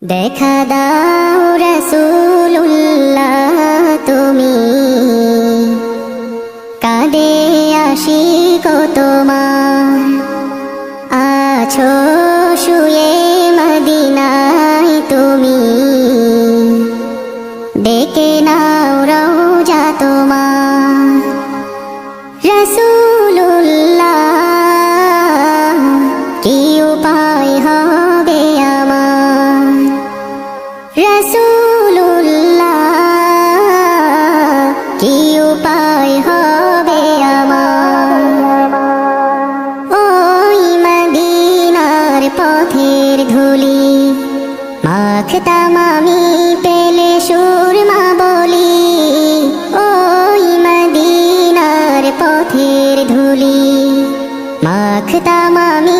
দেখা দাও রাসূলুল্লাহ তুমি, কাঁদে আশিক তোমার। আছো শুয়ে মদিনায় তুমি, ডেকে নাও রওজা তোমার। রাসূলুল্লাহ কি উপায় হবে আমার, রাসূলুল্লাহ কি উপায় হবে আমার। ওই মদিনার পথের ধুলি মাখতাম আমি পেলে সুরমা বলি। ওই মদিনার পথের ধুলি মাখতাম আমি